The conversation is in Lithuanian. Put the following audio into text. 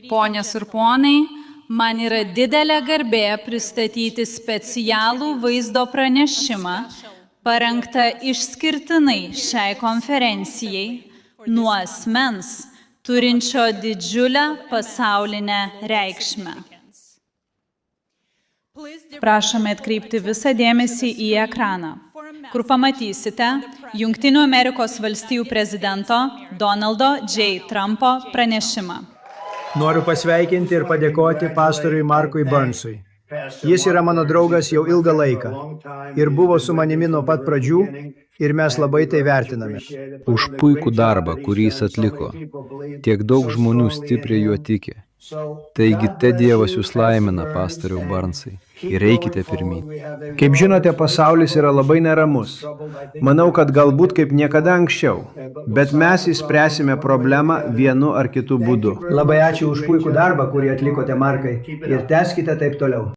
Ponios ir ponai, man yra didelė garbė pristatyti specialų vaizdo pranešimą, parengtą išskirtinai šiai konferencijai nuo asmens, turinčio didžiulę pasaulinę reikšmę. Prašome atkreipti visą dėmesį į ekraną, kur pamatysite Jungtinių Amerikos valstijų prezidento Donaldo J. Trumpo pranešimą. Noriu pasveikinti ir padėkoti pastoriui Markui Burnsui. Jis yra mano draugas jau ilgą laiką ir buvo su manimi nuo pat pradžių ir mes labai tai vertiname. Už puikų darbą, kurį jis atliko. Tiek daug žmonių stipriai juo tiki. Taigi, te Dievas jūs laimina, pastoriau Burnsai, ir eikite pirmyn. Kaip žinote, pasaulis yra labai neramus. Manau, kad galbūt kaip niekada anksčiau, bet mes išspręsime problemą vienu ar kitu būdu. Labai ačiū už puikų darbą, kurį atlikote, Markai, ir tęskite taip toliau.